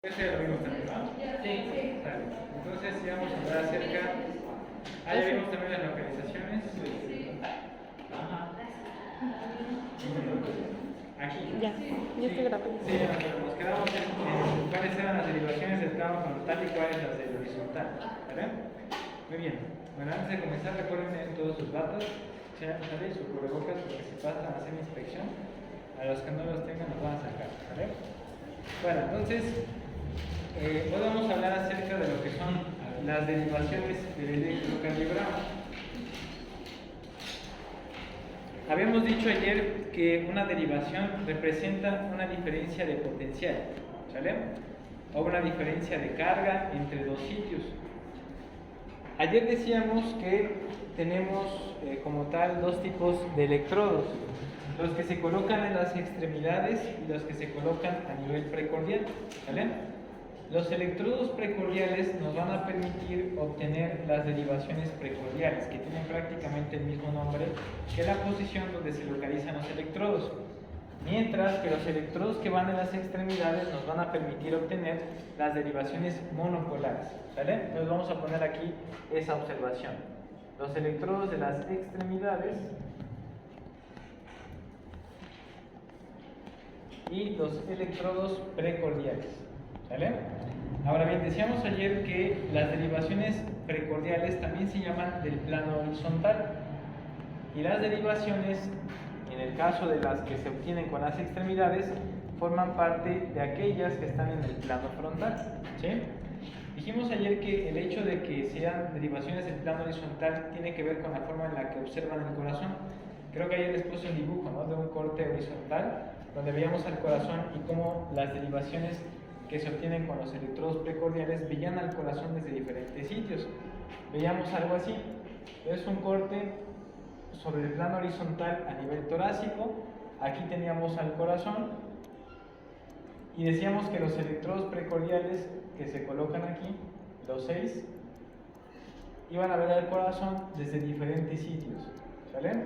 Ese lo vimos también, ¿no? Sí. Vale. Entonces ya vamos a hablar acerca. Ya vimos también las localizaciones. Ajá. Aquí. Ya, yo estoy grabando. Sí, nos quedamos en cuáles eran las derivaciones del plano frontal y cuáles las del horizontal. ¿Vale? Muy bien. Bueno, antes de comenzar, recuerden todos sus datos. ¿Sale? Su cubrebocas, porque si pasan a hacer inspección, a los que no los tengan los van a sacar. ¿Vale? Bueno, entonces. Hoy vamos a hablar acerca de lo que son las derivaciones del electrocardiograma. Habíamos dicho ayer que una derivación representa una diferencia de potencial, ¿sale? O una diferencia de carga entre dos sitios. Ayer decíamos que tenemos como tal dos tipos de electrodos, los que se colocan en las extremidades y los que se colocan a nivel precordial, ¿sale? Los electrodos precordiales nos van a permitir obtener las derivaciones precordiales, que tienen prácticamente el mismo nombre que la posición donde se localizan los electrodos. Mientras que los electrodos que van en las extremidades nos van a permitir obtener las derivaciones monopolares, ¿vale? Entonces vamos a poner aquí esa observación. Los electrodos de las extremidades y los electrodos precordiales, ¿vale? Ahora bien, decíamos ayer que las derivaciones precordiales también se llaman del plano horizontal y las derivaciones, en el caso de las que se obtienen con las extremidades, forman parte de aquellas que están en el plano frontal, ¿sí? Dijimos ayer que el hecho de que sean derivaciones del plano horizontal tiene que ver con la forma en la que observan el corazón. Creo que ayer les puse un dibujo, ¿no?, de un corte horizontal donde veíamos al corazón y cómo las derivaciones que se obtienen con los electrodos precordiales veían al corazón desde diferentes sitios. Veíamos algo así. Es un corte sobre el plano horizontal a nivel torácico. Aquí teníamos al corazón y decíamos que los electrodos precordiales que se colocan aquí, los 6, iban a ver al corazón desde diferentes sitios, ¿sale?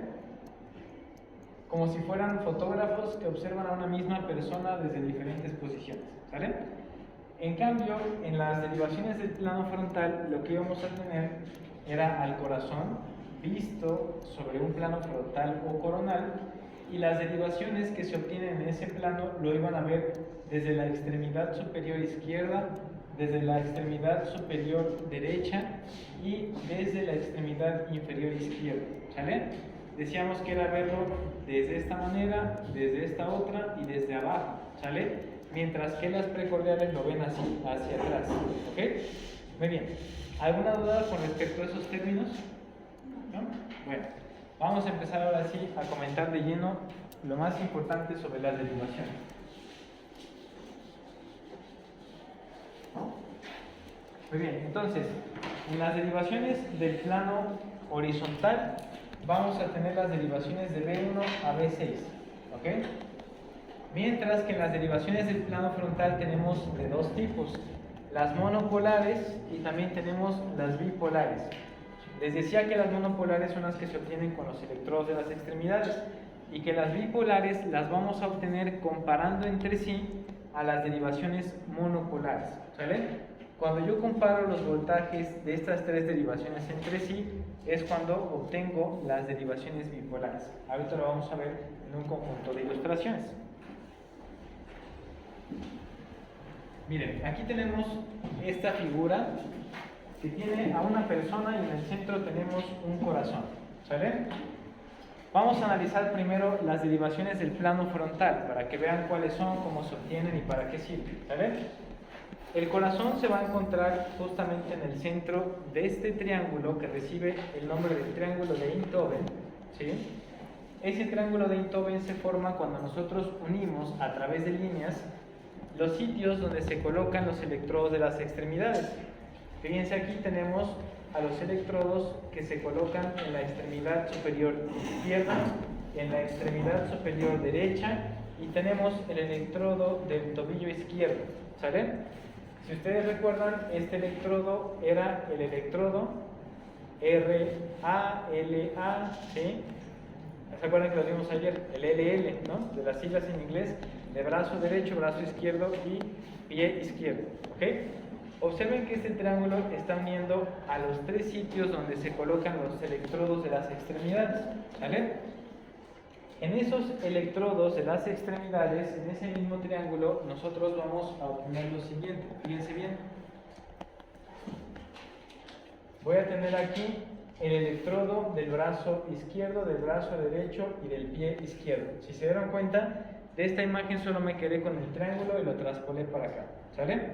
Como si fueran fotógrafos que observan a una misma persona desde diferentes posiciones, ¿sale? En cambio, en las derivaciones del plano frontal, lo que íbamos a tener era al corazón visto sobre un plano frontal o coronal, y las derivaciones que se obtienen en ese plano lo iban a ver desde la extremidad superior izquierda, desde la extremidad superior derecha y desde la extremidad inferior izquierda, ¿sale? Decíamos que era verlo desde esta manera, desde esta otra y desde abajo, ¿sale? Mientras que las precordiales lo ven así, hacia atrás, ¿ok? Muy bien. ¿Alguna duda con respecto a esos términos? ¿No? Bueno, vamos a empezar ahora sí a comentar de lleno lo más importante sobre las derivaciones. Muy bien, entonces, en las derivaciones del plano horizontal vamos a tener las derivaciones de B1 a B6, ¿ok? Mientras que en las derivaciones del plano frontal tenemos de dos tipos, las monopolares y también tenemos las bipolares. Les decía que las monopolares son las que se obtienen con los electrodos de las extremidades y que las bipolares las vamos a obtener comparando entre sí a las derivaciones monopolares, ¿sale? Cuando yo comparo los voltajes de estas tres derivaciones entre sí, es cuando obtengo las derivaciones bipolares. Ahorita lo vamos a ver en un conjunto de ilustraciones. Miren, aquí tenemos esta figura que tiene a una persona y en el centro tenemos un corazón, ¿sale? Vamos a analizar primero las derivaciones del plano frontal para que vean cuáles son, cómo se obtienen y para qué sirven, ¿sale? El corazón se va a encontrar justamente en el centro de este triángulo que recibe el nombre del triángulo de Einthoven, ¿sí? Ese triángulo de Einthoven se forma cuando nosotros unimos a través de líneas los sitios donde se colocan los electrodos de las extremidades. Fíjense, aquí tenemos a los electrodos que se colocan en la extremidad superior izquierda, en la extremidad superior derecha y tenemos el electrodo del tobillo izquierdo, ¿sale? Si ustedes recuerdan, este electrodo era el electrodo RA, LA, ¿sí? ¿Se acuerdan que lo vimos ayer? El LL, ¿no? De las siglas en inglés. de brazo derecho, brazo izquierdo y pie izquierdo, ¿ok? Observen que este triángulo está uniendo a los tres sitios donde se colocan los electrodos de las extremidades, ¿vale? En esos electrodos de las extremidades, en ese mismo triángulo, nosotros vamos a obtener lo siguiente. Fíjense bien. Voy a tener aquí el electrodo del brazo izquierdo, del brazo derecho y del pie izquierdo. Si se dieron cuenta, de esta imagen solo me quedé con el triángulo y lo traspolé para acá, ¿sale?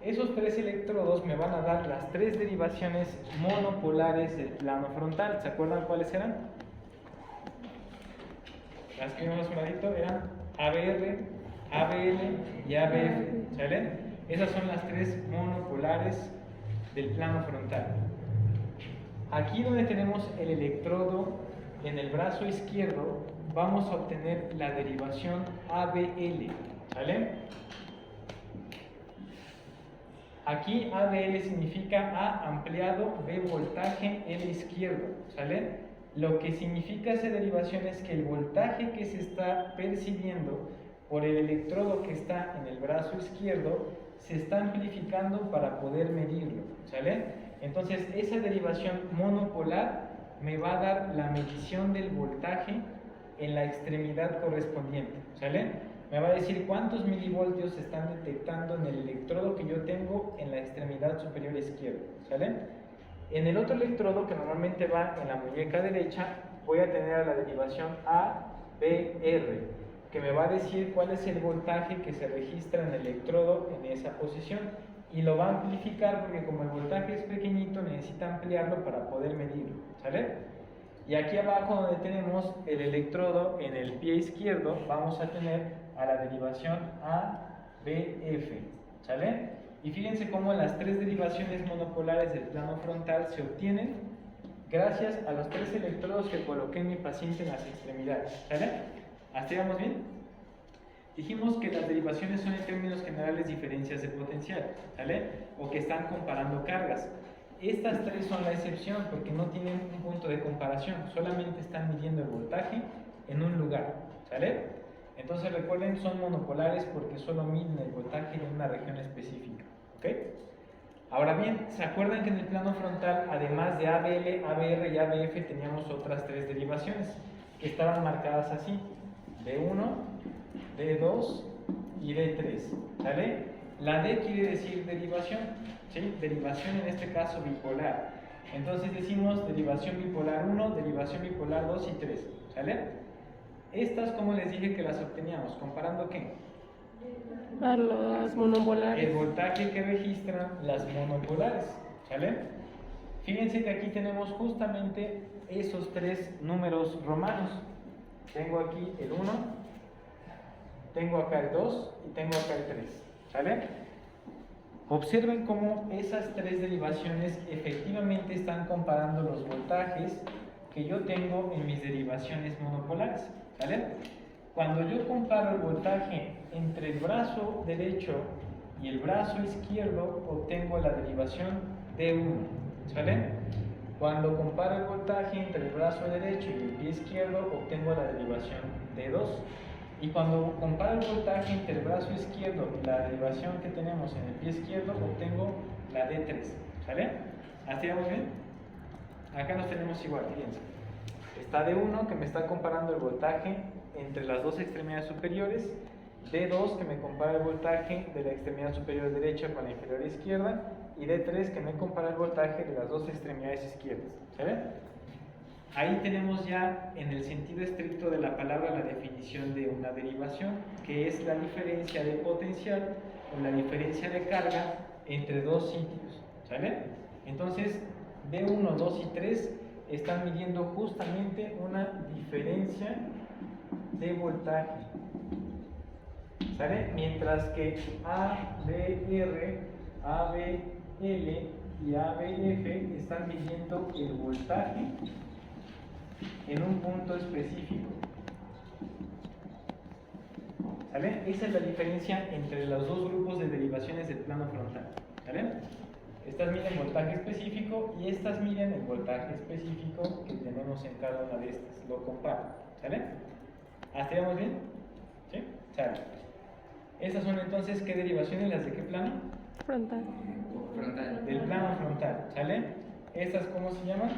Esos tres electrodos me van a dar las tres derivaciones monopolares del plano frontal. ¿Se acuerdan cuáles eran? Las que vimos un ladito eran ABR, ABL y ABF, ¿sale? Esas son las tres monopolares del plano frontal. Aquí donde tenemos el electrodo en el brazo izquierdo, vamos a obtener la derivación ABL, ¿sale? Aquí ABL significa A ampliado, B voltaje, L izquierdo, ¿sale? Lo que significa esa derivación es que el voltaje que se está percibiendo por el electrodo que está en el brazo izquierdo se está amplificando para poder medirlo, ¿sale? Entonces esa derivación monopolar me va a dar la medición del voltaje en la extremidad correspondiente, ¿sale? Me va a decir cuántos milivoltios se están detectando en el electrodo que yo tengo en la extremidad superior izquierda, ¿sale? En el otro electrodo, que normalmente va en la muñeca derecha, voy a tener a la derivación ABR, que me va a decir cuál es el voltaje que se registra en el electrodo en esa posición, y lo va a amplificar porque como el voltaje es pequeñito, necesita ampliarlo para poder medirlo, ¿sale? Y aquí abajo donde tenemos el electrodo en el pie izquierdo, vamos a tener a la derivación ABF, ¿sale? Y fíjense cómo las tres derivaciones monopolares del plano frontal se obtienen gracias a los tres electrodos que coloqué en mi paciente en las extremidades, ¿sale? ¿Hasta ahí vamos bien? Dijimos que las derivaciones son en términos generales diferencias de potencial, ¿sale? O que están comparando cargas. Estas tres son la excepción porque no tienen un punto de comparación, solamente están midiendo el voltaje en un lugar, ¿sale? Entonces recuerden, son monopolares porque solo miden el voltaje en una región específica, ¿ok? Ahora bien, ¿se acuerdan que en el plano frontal, además de ABL, ABR y ABF, teníamos otras tres derivaciones que estaban marcadas así: D1, D2 y D3, ¿sale? La D quiere decir derivación, ¿sí? Derivación en este caso bipolar. Entonces decimos derivación bipolar 1, derivación bipolar 2 y 3, ¿sale? Estas, como les dije que las obteníamos, ¿comparando qué? A los monopolares. El voltaje que registran las monopolares, ¿sale? Fíjense que aquí tenemos justamente esos tres números romanos. Tengo aquí el 1, tengo acá el 2 y tengo acá el 3, ¿sale? Observen cómo esas tres derivaciones efectivamente están comparando los voltajes que yo tengo en mis derivaciones monopolares, ¿sale? Cuando yo comparo el voltaje entre el brazo derecho y el brazo izquierdo, obtengo la derivación D1, ¿sale? Cuando comparo el voltaje entre el brazo derecho y el pie izquierdo, obtengo la derivación D2. Y cuando comparo el voltaje entre el brazo izquierdo y la derivación que tenemos en el pie izquierdo, obtengo la D3, ¿sale? ¿Hasta ahí vamos bien? Acá nos tenemos igual, fíjense. Está D1 que me está comparando el voltaje entre las dos extremidades superiores, D2 que me compara el voltaje de la extremidad superior derecha con la inferior izquierda, y D3 que me compara el voltaje de las dos extremidades izquierdas, ¿sale? Ahí tenemos ya en el sentido estricto de la palabra la definición de una derivación, que es la diferencia de potencial o la diferencia de carga entre dos sitios, ¿sale? Entonces, D1, 2 y 3 están midiendo justamente una diferencia de voltaje, ¿sale? Mientras que ABR, ABL y ABF están midiendo el voltaje en un punto específico, ¿sale? Esa es la diferencia entre los dos grupos de derivaciones del plano frontal, ¿sale? Estas miden voltaje específico y estas miden el voltaje específico que tenemos en cada una de estas, lo comparo, ¿sale? ¿Hasta ahí vamos bien? ¿Sí? Sale. Estas son entonces, ¿qué derivaciones? ¿Las de qué plano? Frontal. Frontal. Del plano frontal, ¿sale? ¿Estas cómo se llaman?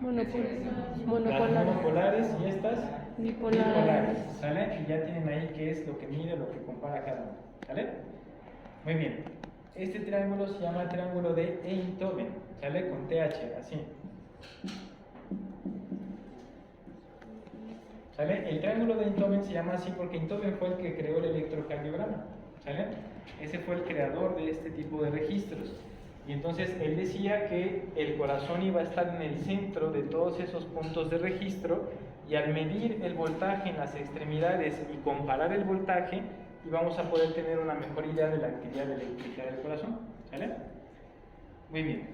Las monopolares y estas Bipolares. ¿sale? Y ya tienen ahí qué es lo que mide, lo que compara cada uno, ¿sale? Muy bien. Este triángulo se llama triángulo de Einthoven, ¿sale? Con TH, así. ¿Sale? El triángulo de Einthoven se llama así porque Einthoven fue el que creó el electrocardiograma, ¿sale? Ese fue el creador de este tipo de registros. Y entonces él decía que el corazón iba a estar en el centro de todos esos puntos de registro y al medir el voltaje en las extremidades y comparar el voltaje íbamos a poder tener una mejor idea de la actividad eléctrica del corazón, ¿sale? Muy bien.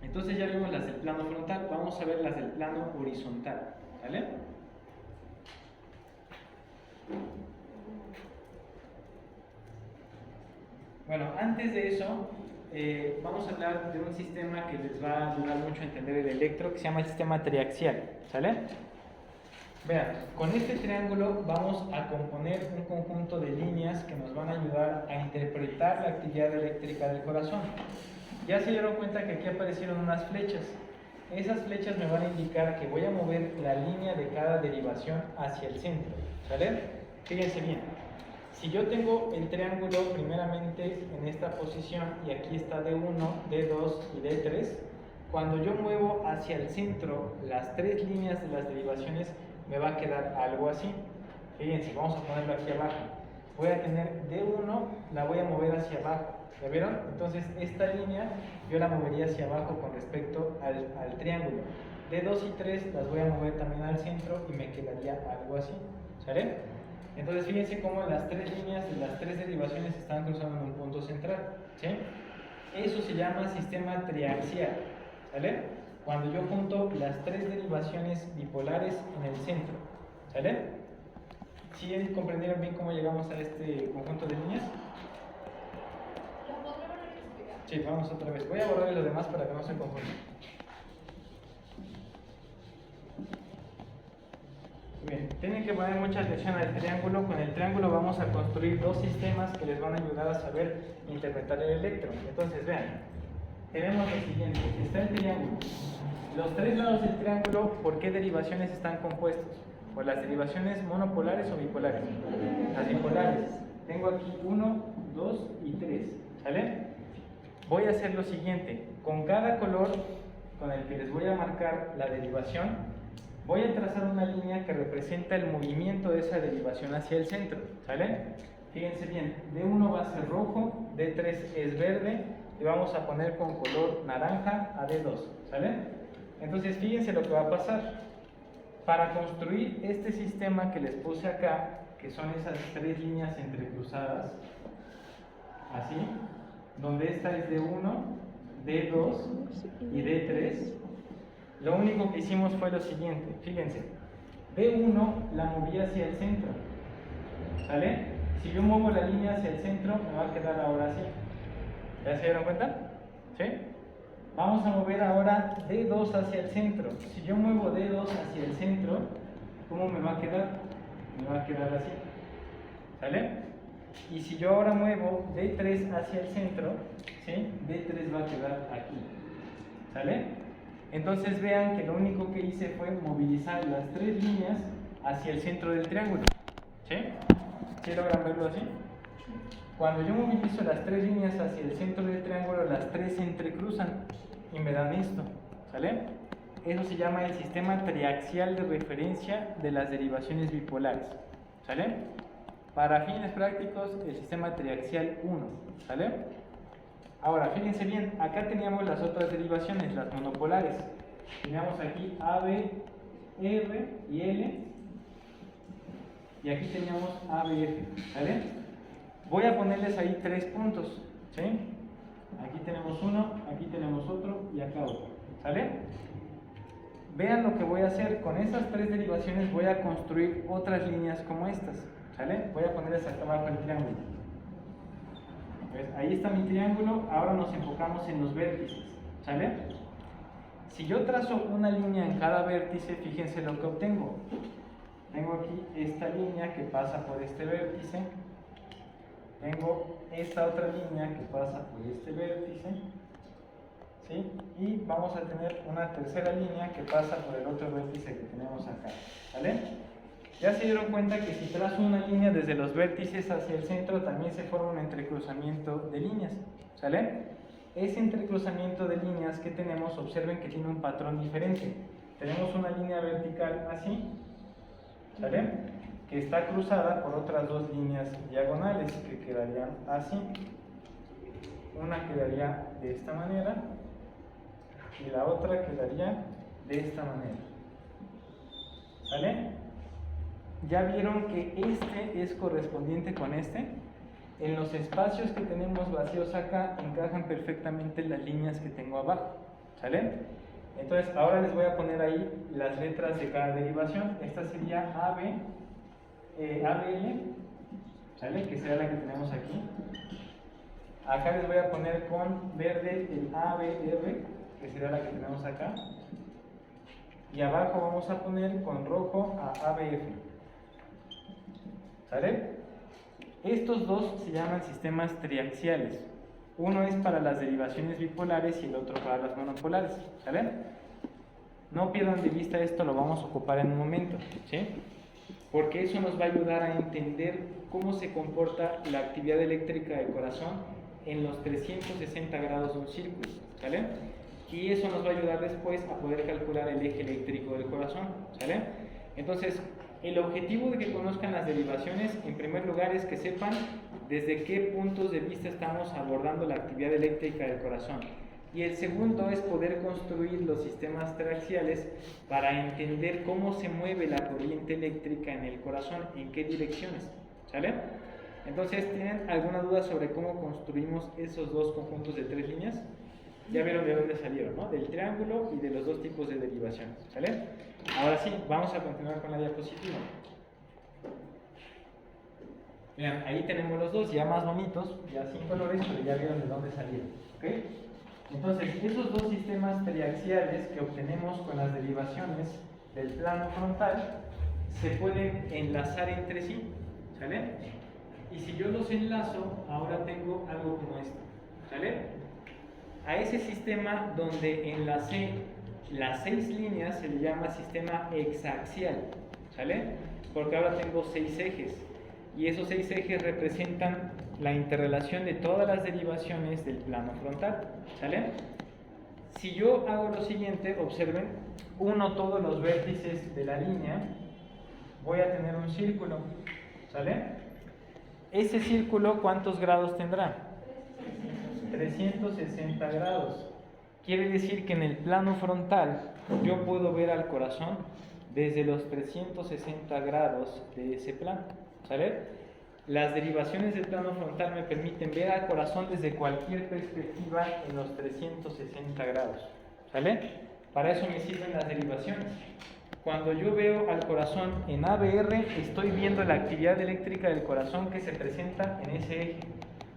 Entonces ya vimos las del plano frontal, vamos a ver las del plano horizontal, ¿sale? Bueno, antes de eso, vamos a hablar de un sistema que les va a ayudar mucho a entender el electro, que se llama el sistema triaxial, ¿sale? Vean, con este triángulo vamos a componer un conjunto de líneas que nos van a ayudar a interpretar la actividad eléctrica del corazón. Ya se dieron cuenta que aquí aparecieron unas flechas. Esas flechas me van a indicar que voy a mover la línea de cada derivación hacia el centro, ¿sale? Fíjense bien. Si yo tengo el triángulo primeramente en esta posición y aquí está D1, D2 y D3, cuando yo muevo hacia el centro las tres líneas de las derivaciones me va a quedar algo así. Fíjense, vamos a ponerlo aquí abajo. Voy a tener D1, la voy a mover hacia abajo. ¿Ya vieron? Entonces esta línea yo la movería hacia abajo con respecto al triángulo. D2 y 3 las voy a mover también al centro y me quedaría algo así. ¿Sale? Entonces fíjense cómo las tres líneas de las tres derivaciones están cruzando en un punto central, ¿sí? Eso se llama sistema triaxial, ¿sale? Cuando yo junto las tres derivaciones bipolares en el centro, ¿sale? ¿Sí comprendieron bien cómo llegamos a este conjunto de líneas? Sí, vamos otra vez. Voy a borrar lo demás para que no se confundan. Bien, tienen que poner mucha atención al triángulo. Con el triángulo vamos a construir dos sistemas que les van a ayudar a saber interpretar el electro. Entonces, vean, tenemos lo siguiente: está el triángulo. Los tres lados del triángulo, ¿por qué derivaciones están compuestos? ¿Por las derivaciones monopolares o bipolares? Las bipolares. Tengo aquí 1, 2 y 3. ¿Sale? Voy a hacer lo siguiente: con cada color con el que les voy a marcar la derivación, voy a trazar una línea que representa el movimiento de esa derivación hacia el centro, ¿sale? Fíjense bien, D1 va a ser rojo, D3 es verde y vamos a poner con color naranja a D2, ¿sale? Entonces fíjense lo que va a pasar. Para construir este sistema que les puse acá, que son esas tres líneas entrecruzadas, así, donde esta es D1, D2 y D3, lo único que hicimos fue lo siguiente, fíjense, D1 la moví hacia el centro, ¿sale? Si yo muevo la línea hacia el centro, me va a quedar ahora así. ¿Ya se dieron cuenta? ¿Sí? Vamos a mover ahora D2 hacia el centro. Si yo muevo D2 hacia el centro, ¿cómo me va a quedar? Me va a quedar así, ¿sale? Y si yo ahora muevo D3 hacia el centro, ¿sí? D3 va a quedar aquí, ¿sale? Entonces vean que lo único que hice fue movilizar las tres líneas hacia el centro del triángulo, ¿sí? ¿Sí logran verlo así? Cuando yo movilizo las tres líneas hacia el centro del triángulo, las tres se entrecruzan y me dan esto, ¿sale? Eso se llama el sistema triaxial de referencia de las derivaciones bipolares, ¿sale? Para fines prácticos, el sistema triaxial 1, ¿sale? Ahora, fíjense bien, acá teníamos las otras derivaciones, las monopolares. Teníamos aquí A, B, R y L. Y aquí teníamos A, B, F, ¿sale? Voy a ponerles ahí 3 puntos, ¿sí? Aquí tenemos uno, aquí tenemos otro y acá otro, ¿sale? Vean lo que voy a hacer. Con estas tres derivaciones voy a construir otras líneas como estas, ¿sale? Voy a ponerles acá abajo el triángulo. ¿Ves? Ahí está mi triángulo. Ahora nos enfocamos en los vértices, ¿sale? Si yo trazo una línea en cada vértice, fíjense lo que obtengo. tengo aquí esta línea que pasa por este vértice, tengo esta otra línea que pasa por este vértice, ¿sí? Y vamos a tener una tercera línea que pasa por el otro vértice que tenemos acá, ¿vale? Ya se dieron cuenta que si trazo una línea desde los vértices hacia el centro, también se forma un entrecruzamiento de líneas, ¿sale? Ese entrecruzamiento de líneas que tenemos, observen que tiene un patrón diferente. Tenemos una línea vertical así, ¿sale? Que está cruzada por otras dos líneas diagonales que quedarían así. Una quedaría de esta manera y la otra quedaría de esta manera, ¿sale? Ya vieron que este es correspondiente con este. En los espacios que tenemos vacíos acá encajan perfectamente las líneas que tengo abajo, ¿sale? Entonces ahora les voy a poner ahí las letras de cada derivación. Esta sería ABL, ¿sale? Que será la que tenemos aquí. Acá les voy a poner con verde el ABR, que será la que tenemos acá. Y abajo vamos a poner con rojo a ABF, ¿sale? Estos dos se llaman sistemas triaxiales. Uno es para las derivaciones bipolares y el otro para las monopolares, ¿sale? No pierdan de vista esto, lo vamos a ocupar en un momento, ¿sí? Porque eso nos va a ayudar a entender cómo se comporta la actividad eléctrica del corazón en los 360 grados de un círculo, ¿sale? Y eso nos va a ayudar después a poder calcular el eje eléctrico del corazón, ¿sale? Entonces, el objetivo de que conozcan las derivaciones, en primer lugar, es que sepan desde qué puntos de vista estamos abordando la actividad eléctrica del corazón. Y el segundo es poder construir los sistemas triaxiales para entender cómo se mueve la corriente eléctrica en el corazón, en qué direcciones, ¿sale? Entonces, ¿tienen alguna duda sobre cómo construimos esos dos conjuntos de tres líneas? Ya vieron de dónde salieron, ¿no? Del triángulo y de los dos tipos de derivaciones, ¿sale? Ahora sí, vamos a continuar con la diapositiva. Vean, ahí tenemos los dos, ya más bonitos, ya sin colores, pero ya vieron de dónde salieron, ¿ok? Entonces, esos dos sistemas triaxiales que obtenemos con las derivaciones del plano frontal se pueden enlazar entre sí, ¿sale? Y si yo los enlazo, ahora tengo algo como esto, ¿sale? A ese sistema donde enlacé las 6 líneas se le llama sistema hexaxial, ¿sale? Porque ahora tengo 6 ejes y esos 6 ejes representan la interrelación de todas las derivaciones del plano frontal, ¿sale? Si yo hago lo siguiente, observen, uno todos los vértices de la línea, voy a tener un círculo, ¿sale? Ese círculo, ¿cuántos grados tendrá? 360 grados. Quiere decir que en el plano frontal yo puedo ver al corazón desde los 360 grados de ese plano, ¿sale? Las derivaciones del plano frontal me permiten ver al corazón desde cualquier perspectiva en los 360 grados, ¿sale? Para eso me sirven las derivaciones. Cuando yo veo al corazón en ABR, estoy viendo la actividad eléctrica del corazón que se presenta en ese eje.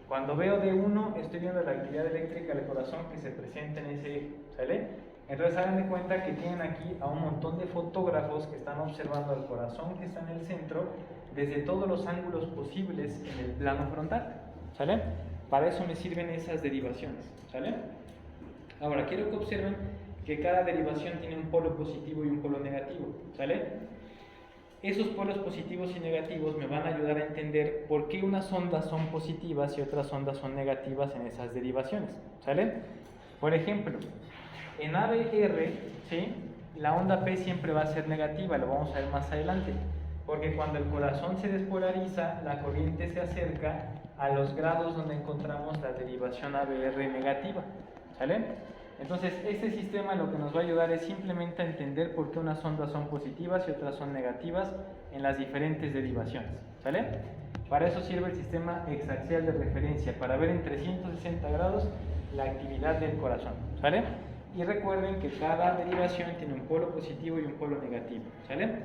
Cuando veo D1, estoy viendo la actividad eléctrica del corazón que se presenta en ese eje, ¿sale? Entonces hagan de cuenta que tienen aquí a un montón de fotógrafos que están observando al corazón que está en el centro desde todos los ángulos posibles en el plano frontal, ¿sale? Para eso me sirven esas derivaciones, ¿sale? Ahora, quiero que observen que cada derivación tiene un polo positivo y un polo negativo, ¿sale? Esos polos positivos y negativos me van a ayudar a entender por qué unas ondas son positivas y otras ondas son negativas en esas derivaciones, ¿sale? Por ejemplo, en ABR, ¿sí? La onda P siempre va a ser negativa, lo vamos a ver más adelante, porque cuando el corazón se despolariza, la corriente se acerca a los grados donde encontramos la derivación ABR negativa, ¿sale? Entonces, este sistema lo que nos va a ayudar es simplemente a entender por qué unas ondas son positivas y otras son negativas en las diferentes derivaciones, ¿sale? Para eso sirve el sistema hexaxial de referencia, para ver en 360 grados la actividad del corazón, ¿sale? Y recuerden que cada derivación tiene un polo positivo y un polo negativo, ¿sale?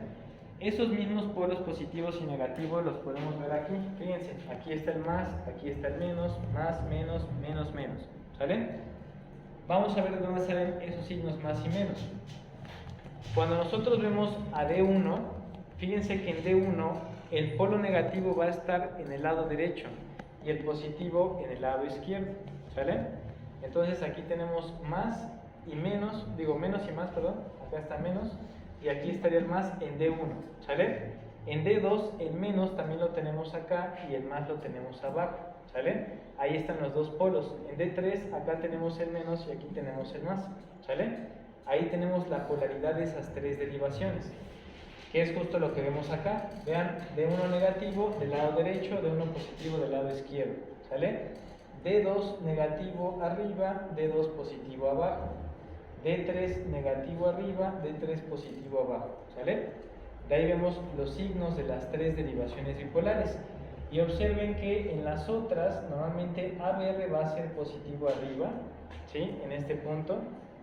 Esos mismos polos positivos y negativos los podemos ver aquí, fíjense, aquí está el más, aquí está el menos, más, menos, menos, menos, ¿sale? Vamos a ver de dónde salen esos signos más y menos. Cuando nosotros vemos a D1, fíjense que en D1 el polo negativo va a estar en el lado derecho y el positivo en el lado izquierdo, ¿sale? Entonces aquí tenemos más y menos, digo menos y más, perdón, acá está menos y aquí estaría el más en D1, ¿sale? En D2 el menos también lo tenemos acá y el más lo tenemos abajo, ¿sale? Ahí están los dos polos. En D3 acá tenemos el menos y aquí tenemos el más, ¿sale? Ahí tenemos la polaridad de esas tres derivaciones, que es justo lo que vemos acá. Vean, D1 negativo del lado derecho, D1 positivo del lado izquierdo, ¿sale? D2 negativo arriba, D2 positivo abajo. D3 negativo arriba, D3 positivo abajo, ¿sale? De ahí vemos los signos de las tres derivaciones bipolares. Y observen que en las otras, normalmente ABR va a ser positivo arriba, ¿sí? En este punto,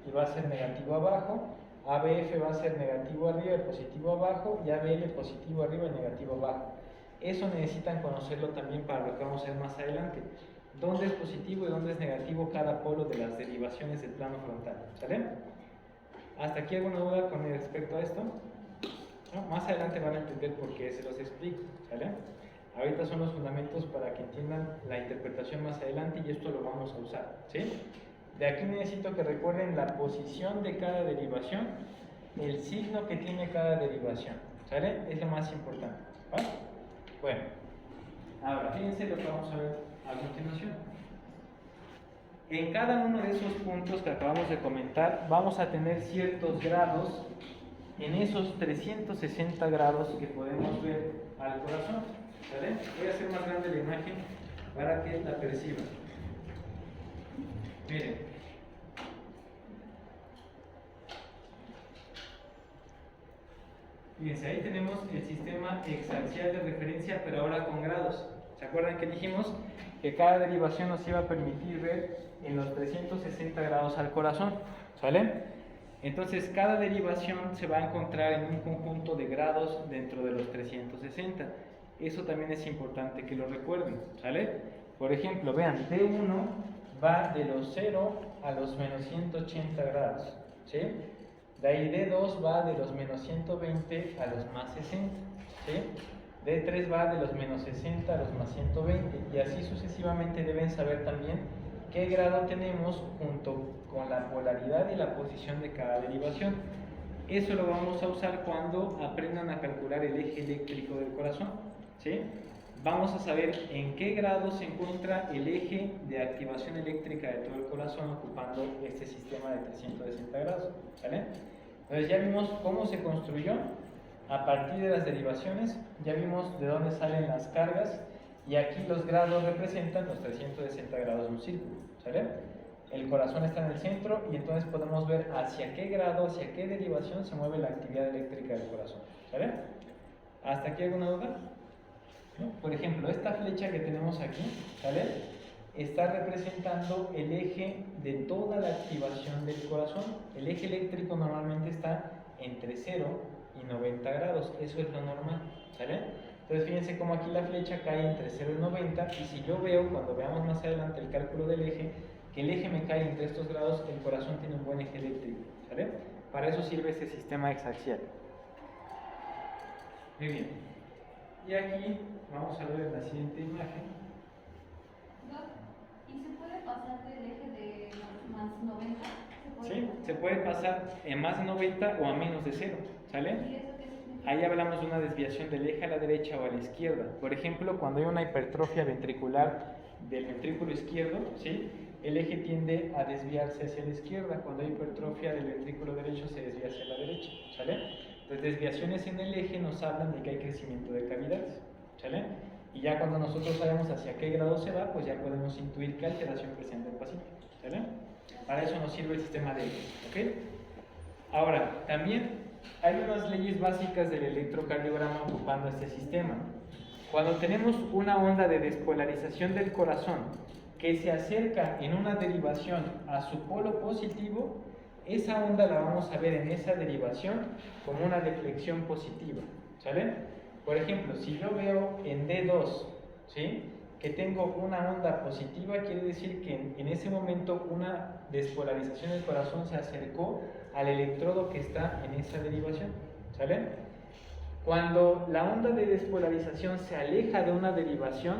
y va a ser negativo abajo. ABF va a ser negativo arriba y positivo abajo, y ABL positivo arriba y negativo abajo. Eso necesitan conocerlo también para lo que vamos a ver más adelante. ¿Dónde es positivo y dónde es negativo cada polo de las derivaciones del plano frontal? ¿Sale? ¿Hasta aquí alguna duda con respecto a esto? ¿No? Más adelante van a entender por qué se los explico, ¿sale? Ahorita son los fundamentos para que entiendan la interpretación más adelante y esto lo vamos a usar, ¿sí? De aquí necesito que recuerden la posición de cada derivación, el signo que tiene cada derivación, ¿sale? Es lo más importante, ¿va? Bueno, ahora fíjense lo que vamos a ver a continuación. En cada uno de esos puntos que acabamos de comentar vamos a tener ciertos grados en esos 360 grados que podemos ver al corazón, ¿sale? Voy a hacer más grande la imagen para que la perciban. Miren, fíjense, ahí tenemos el sistema exaxial de referencia, pero ahora con grados. ¿Se acuerdan que dijimos que cada derivación nos iba a permitir ver en los 360 grados al corazón? ¿Sale? Entonces, cada derivación se va a encontrar en un conjunto de grados dentro de los 360. Eso también es importante que lo recuerden, ¿sale? Por ejemplo, vean, D1 va de los 0 a los menos 180 grados, ¿sí? De ahí D2 va de los menos 120 a los más 60, ¿sí? D3 va de los menos 60 a los más 120 y así sucesivamente. Deben saber también qué grado tenemos junto con la polaridad y la posición de cada derivación. Eso lo vamos a usar cuando aprendan a calcular el eje eléctrico del corazón, ¿sí? Vamos a saber en qué grado se encuentra el eje de activación eléctrica de todo el corazón ocupando este sistema de 360 grados, ¿vale? Entonces ya vimos cómo se construyó a partir de las derivaciones, ya vimos de dónde salen las cargas y aquí los grados representan los 360 grados de un círculo, ¿sale? El corazón está en el centro y entonces podemos ver hacia qué grado, hacia qué derivación se mueve la actividad eléctrica del corazón, ¿sale? ¿Hasta aquí alguna duda? ¿No? Por ejemplo, esta flecha que tenemos aquí, ¿sale? Está representando el eje de toda la activación del corazón. El eje eléctrico normalmente está entre 0 y 90 grados, eso es lo normal, ¿sale? Entonces fíjense cómo aquí la flecha cae entre 0 y 90 y si yo veo, cuando veamos más adelante el cálculo del eje, que el eje me cae entre estos grados, el corazón tiene un buen eje eléctrico, ¿sale? Para eso sirve este sistema exaxial. Muy bien. Y aquí vamos a ver la siguiente imagen. ¿Y se puede pasar del eje de más 90? Sí, se puede pasar en más de 90 o a menos de 0, ¿sale? ¿Y eso qué significa? Ahí hablamos de una desviación del eje a la derecha o a la izquierda. Por ejemplo, cuando hay una hipertrofia ventricular del ventrículo izquierdo, ¿sí? El eje tiende a desviarse hacia la izquierda. Cuando hay hipertrofia del ventrículo derecho se desvía hacia la derecha, ¿sale? Entonces desviaciones en el eje nos hablan de que hay crecimiento de cavidades, ¿sale? Y ya cuando nosotros sabemos hacia qué grado se va, pues ya podemos intuir qué alteración presenta el paciente, ¿sale? Para eso nos sirve el sistema de ejes, ¿ok? Ahora, también hay unas leyes básicas del electrocardiograma ocupando este sistema. Cuando tenemos una onda de despolarización del corazón que se acerca en una derivación a su polo positivo, esa onda la vamos a ver en esa derivación como una deflexión positiva, ¿sale? Por ejemplo, si yo veo en D2, ¿sí?, que tengo una onda positiva, quiere decir que en ese momento una despolarización del corazón se acercó al electrodo que está en esa derivación, ¿sale? Cuando la onda de despolarización se aleja de una derivación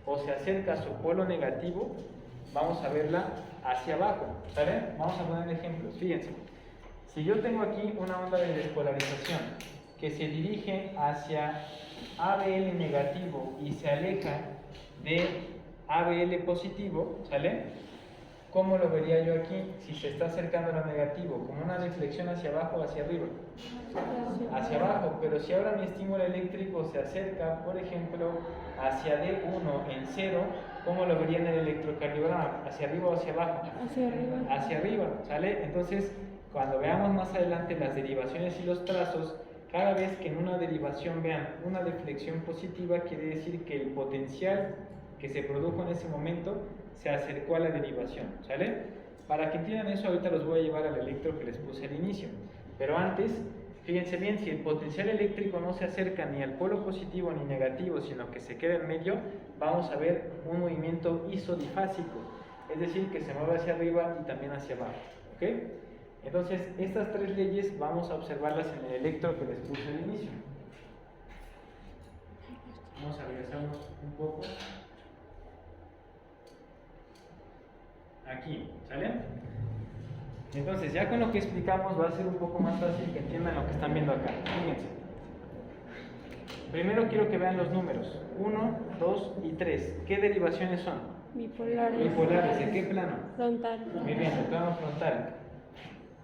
o se acerca a su polo negativo, vamos a verla hacia abajo, ¿sale? Vamos a poner ejemplos, fíjense. Si yo tengo aquí una onda de despolarización que se dirige hacia ABL negativo y se aleja de ABL positivo, ¿sale? ¿Cómo lo vería yo aquí? Si se está acercando a lo negativo, como una deflexión hacia abajo o hacia arriba. Hacia abajo, pero si ahora mi estímulo eléctrico se acerca, por ejemplo, hacia D1 en 0, ¿cómo lo vería en el electrocardiograma? ¿Hacia arriba o hacia abajo? Hacia arriba. Hacia arriba, ¿sale? Entonces, cuando veamos más adelante las derivaciones y los trazos, cada vez que en una derivación vean una deflexión positiva, quiere decir que el potencial que se produjo en ese momento se acercó a la derivación, ¿sale? Para que entiendan eso, ahorita los voy a llevar al electro que les puse al inicio. Pero antes, fíjense bien, si el potencial eléctrico no se acerca ni al polo positivo ni negativo, sino que se queda en medio, vamos a ver un movimiento isodifásico, es decir, que se mueve hacia arriba y también hacia abajo, ¿ok? Entonces, estas tres leyes vamos a observarlas en el electro que les puse al inicio. Vamos a regresarnos un poco. Aquí, ¿sale? Entonces, ya con lo que explicamos va a ser un poco más fácil que entiendan lo que están viendo acá. Fíjense. Primero quiero que vean los números. 1, 2 y 3. ¿Qué derivaciones son? Bipolares. Bipolares. ¿De qué plano? Frontal. Muy bien, el plano frontal.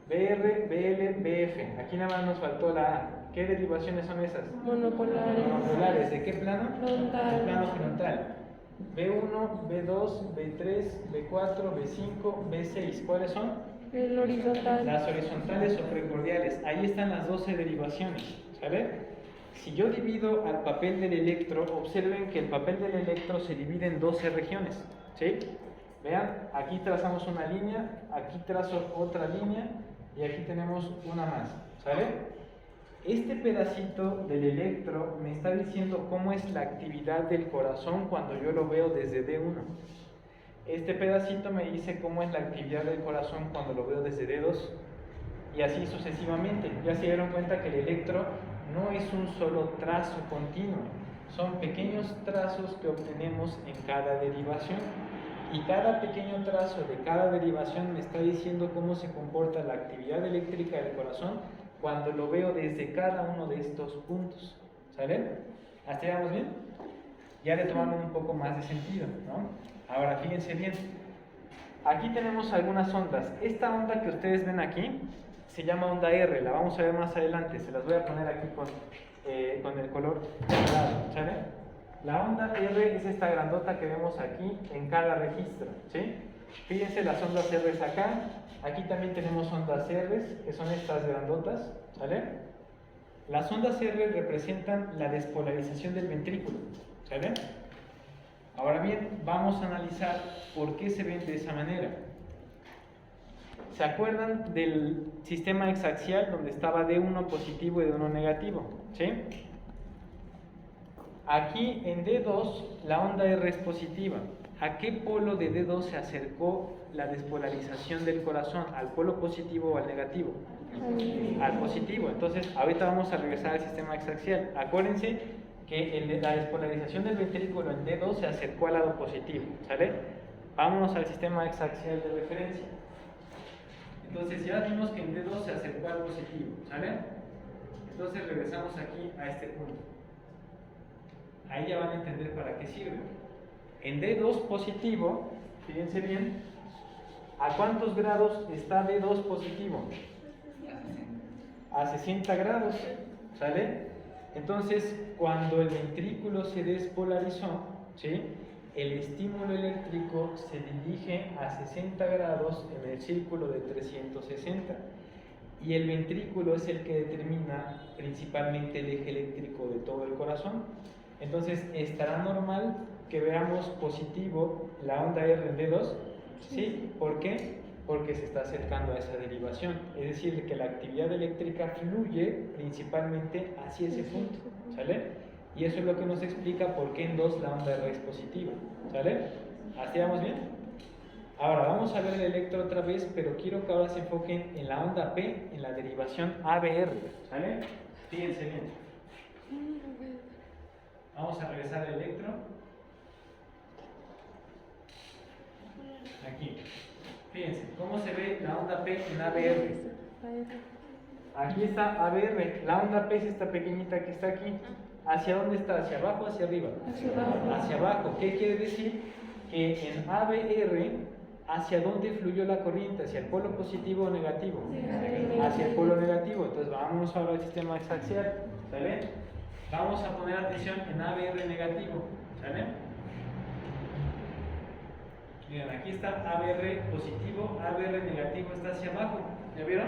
BR, BL, BF. Aquí nada más nos faltó la A. ¿Qué derivaciones son esas? Monopolares. Monopolares. ¿De qué plano? Frontal. El plano frontal. B1, B2, B3, B4, B5, B6. ¿Cuáles son? El horizontal. Las horizontales o precordiales. Ahí están las 12 derivaciones, ¿sale? Si yo divido al papel del electro, observen que el papel del electro se divide en 12 regiones, ¿sí? Vean, aquí trazamos una línea, aquí trazo otra línea y aquí tenemos una más, ¿sale? Este pedacito del electro me está diciendo cómo es la actividad del corazón cuando yo lo veo desde D1. Este pedacito me dice cómo es la actividad del corazón cuando lo veo desde D2. Y así sucesivamente. Ya se dieron cuenta que el electro no es un solo trazo continuo. Son pequeños trazos que obtenemos en cada derivación. Y cada pequeño trazo de cada derivación me está diciendo cómo se comporta la actividad eléctrica del corazón cuando lo veo desde cada uno de estos puntos, ¿sale? ¿Hasta ahí vamos bien? Ya le tomamos un poco más de sentido, ¿no? Ahora fíjense bien, aquí tenemos algunas ondas. Esta onda que ustedes ven aquí se llama onda R, la vamos a ver más adelante, se las voy a poner aquí con el color dorado, ¿sale? La onda R es esta grandota que vemos aquí en cada registro, ¿sí? Fíjense las ondas R acá. Aquí también tenemos ondas R, que son estas grandotas, ¿sale? Las ondas R representan la despolarización del ventrículo, ¿sale? Ahora bien, vamos a analizar por qué se ven de esa manera. ¿Se acuerdan del sistema hexaxial donde estaba D1 positivo y D1 negativo? ¿Sí? Aquí en D2 la onda R es positiva. ¿A qué polo de D2 se acercó la despolarización del corazón? ¿Al polo positivo o al negativo? Al positivo. Entonces, ahorita vamos a regresar al sistema hexaxial. Acuérdense que la despolarización del ventrículo en D2 se acercó al lado positivo, ¿sale? Vámonos al sistema hexaxial de referencia. Entonces, ya vimos que en D2 se acercó al positivo, ¿sale? Entonces, regresamos aquí a este punto. Ahí ya van a entender para qué sirve. En D2 positivo, fíjense bien, ¿a cuántos grados está D2 positivo? A 60 grados, ¿sale? Entonces, cuando el ventrículo se despolarizó, ¿sí? El estímulo eléctrico se dirige a 60 grados en el círculo de 360 y el ventrículo es el que determina principalmente el eje eléctrico de todo el corazón. Entonces, ¿estará normal que veamos positivo la onda R en D2? Sí, ¿por qué? Porque se está acercando a esa derivación, es decir, que la actividad eléctrica fluye principalmente hacia ese punto, ¿sale? Y eso es lo que nos explica por qué en 2 la onda R es positiva, ¿sale? ¿Hasta ahí vamos bien? Ahora vamos a ver el electro otra vez, pero quiero que ahora se enfoquen en la onda P, en la derivación ABR, ¿sale? Fíjense bien. Vamos a regresar al electro. Aquí. Fíjense, ¿cómo se ve la onda P en ABR? Aquí está ABR. La onda P es esta pequeñita que está aquí. ¿Hacia dónde está? ¿Hacia abajo o hacia arriba? Hacia abajo. Hacia abajo. ¿Qué quiere decir? Que en ABR, ¿hacia dónde fluyó la corriente? ¿Hacia el polo positivo o negativo? Hacia el polo negativo. Entonces vamos ahora al sistema axial. ¿Sale? Vamos a poner atención en ABR negativo. ¿Sale? Miren, aquí está ABR positivo, ABR negativo está hacia abajo. ¿Ya vieron?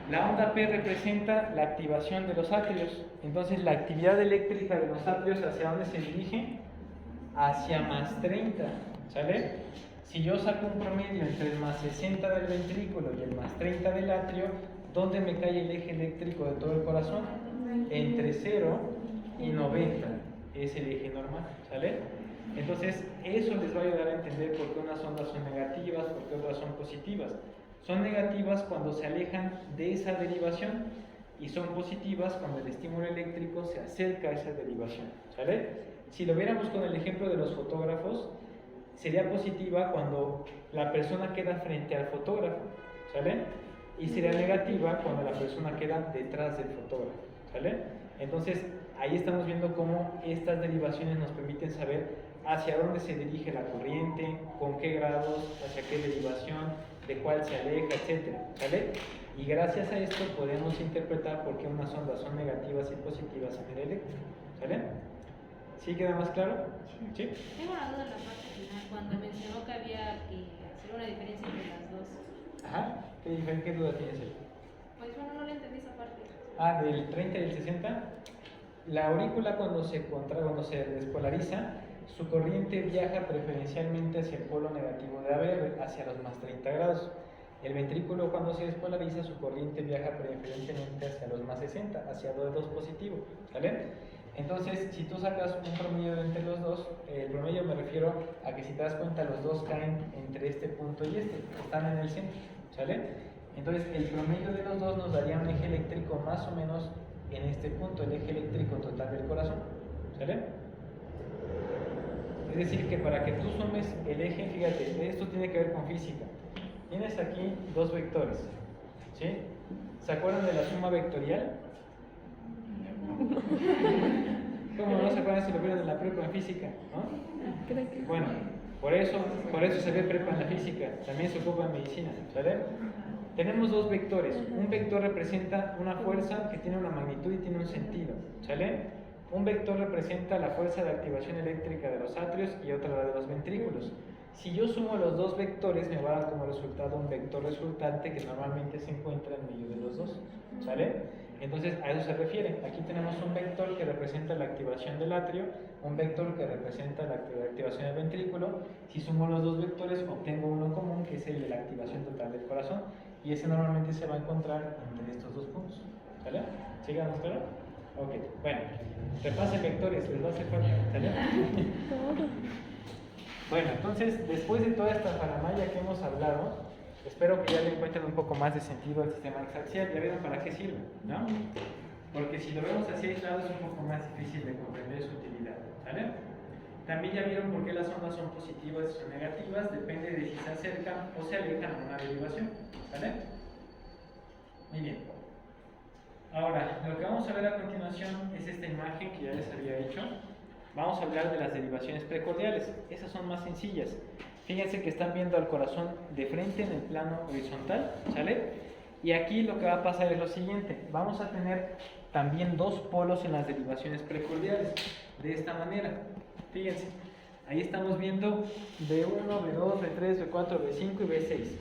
La onda P representa la activación de los atrios. Entonces la actividad eléctrica de los atrios, ¿hacia dónde se dirige? Hacia más 30. ¿Sale? Si yo saco un promedio entre el más 60 del ventrículo y el más 30 del atrio, ¿dónde me cae el eje eléctrico de todo el corazón? Entre 0 y 90. Es el eje normal. ¿Sale? Entonces, eso les va a ayudar a entender por qué unas ondas son negativas, por qué otras son positivas. Son negativas cuando se alejan de esa derivación y son positivas cuando el estímulo eléctrico se acerca a esa derivación. ¿Sale? Si lo viéramos con el ejemplo de los fotógrafos, sería positiva cuando la persona queda frente al fotógrafo. ¿Sale? Y sería negativa cuando la persona queda detrás del fotógrafo. ¿Sale? Entonces, ahí estamos viendo cómo estas derivaciones nos permiten saber hacia dónde se dirige la corriente, con qué grados, hacia qué derivación, de cuál se aleja, etc. ¿Sale? Y gracias a esto podemos interpretar por qué unas ondas son negativas y positivas en el eléctrico. ¿Sale? ¿Sí queda más claro? ¿Sí? Tengo una duda en la parte final, cuando mencionó que había que hacer una diferencia entre las dos. Ajá. ¿Qué duda tienes ahí? Pues bueno, no le entendí esa parte. Ah, del 30 y el 60. La aurícula cuando se despolariza, su corriente viaja preferencialmente hacia el polo negativo de ABR, hacia los más 30 grados. El ventrículo cuando se despolariza, su corriente viaja preferentemente hacia los más 60, hacia los dos positivos. ¿Sale? Entonces, si tú sacas un promedio entre los dos, el promedio me refiero a que si te das cuenta, los dos caen entre este punto y este, están en el centro. ¿Sale? Entonces, el promedio de los dos nos daría un eje eléctrico más o menos en este punto, el eje eléctrico total del corazón. ¿Sale? Es decir, que para que tú sumes el eje, fíjate, esto tiene que ver con física. Tienes aquí dos vectores, ¿sí? ¿Se acuerdan de la suma vectorial? ¿Cómo no se acuerdan si lo vieron en la prepa en física? ¿No? Creo que Bueno, por eso se ve prepa en la física, también se ocupa en medicina, ¿sale? Tenemos dos vectores. Un vector representa una fuerza que tiene una magnitud y tiene un sentido, ¿sale? Un vector representa la fuerza de activación eléctrica de los atrios y otra la de los ventrículos. Si yo sumo los dos vectores, me va a dar como resultado un vector resultante que normalmente se encuentra en medio de los dos, ¿sale? Entonces, a eso se refiere. Aquí tenemos un vector que representa la activación del atrio, un vector que representa la activación del ventrículo. Si sumo los dos vectores, obtengo uno común, que es el de la activación total del corazón, y ese normalmente se va a encontrar entre estos dos puntos, ¿sale? ¿Sí quedamos claro? Ok, bueno, repasen vectores, les va a hacer falta, ¿sale? Bueno, entonces, después de toda esta faramaya que hemos hablado, espero que ya le encuentren un poco más de sentido al sistema axial. Ya vieron para qué sirve, ¿no? Porque si lo vemos así aislado es un poco más difícil de comprender su utilidad, ¿sale? También ya vieron por qué las ondas son positivas o negativas, depende de si se acercan o se alejan a una derivación, ¿sale? Muy bien. Ahora, lo que vamos a ver a continuación es esta imagen que ya les había hecho. Vamos a hablar de las derivaciones precordiales. Esas son más sencillas. Fíjense que están viendo al corazón de frente en el plano horizontal, ¿sale? Y aquí lo que va a pasar es lo siguiente. Vamos a tener también dos polos en las derivaciones precordiales. De esta manera. Fíjense, ahí estamos viendo B1, B2, B3, B4, B5 y B6.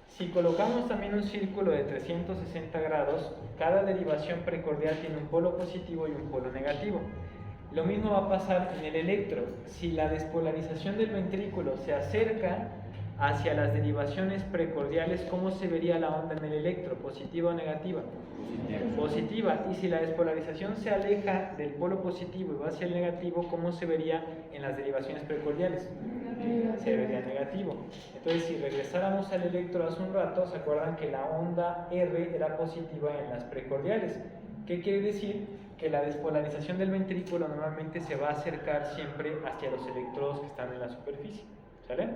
Si colocamos también un círculo de 360 grados, cada derivación precordial tiene un polo positivo y un polo negativo. Lo mismo va a pasar en el electro. Si la despolarización del ventrículo se acerca hacia las derivaciones precordiales, ¿cómo se vería la onda en el electro? ¿Positiva o negativa? Positiva. Y si la despolarización se aleja del polo positivo y va hacia el negativo, ¿cómo se vería en las derivaciones precordiales? Se vería negativo. Entonces, si regresáramos al electro hace un rato, ¿se acuerdan que la onda R era positiva en las precordiales? ¿Qué quiere decir? que la despolarización del ventrículo normalmente se va a acercar siempre hacia los electrodos que están en la superficie, ¿sale?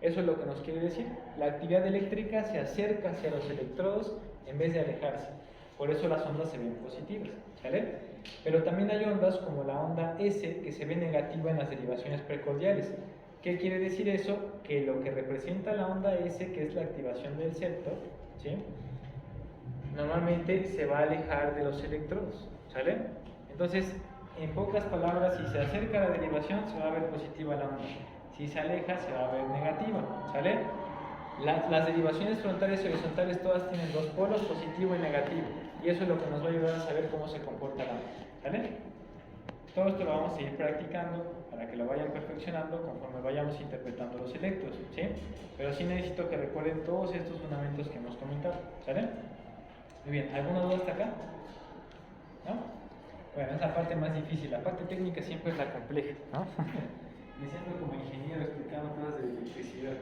Eso es lo que nos quiere decir. La actividad eléctrica se acerca hacia los electrodos en vez de alejarse. Por eso las ondas se ven positivas, ¿sale? Pero también hay ondas como la onda S que se ve negativa en las derivaciones precordiales. ¿Qué quiere decir eso? Que lo que representa la onda S, que es la activación del septo, ¿sí?, normalmente se va a alejar de los electrodos, ¿sale? Entonces, en pocas palabras, si se acerca a la derivación, se va a ver positiva la onda. Si se aleja, se va a ver negativa, ¿sale? Las derivaciones frontales y horizontales todas tienen dos polos, positivo y negativo. Y eso es lo que nos va a ayudar a saber cómo se comporta la onda, ¿sale? Todo esto lo vamos a ir practicando para que lo vayan perfeccionando conforme vayamos interpretando los electros, ¿sí? Pero sí necesito que recuerden todos estos fundamentos que hemos comentado, ¿sale? Muy bien, ¿alguna duda hasta acá? ¿No? Bueno, es la parte más difícil, la parte técnica siempre es la compleja, ¿no? Me siento como ingeniero explicando cosas de electricidad.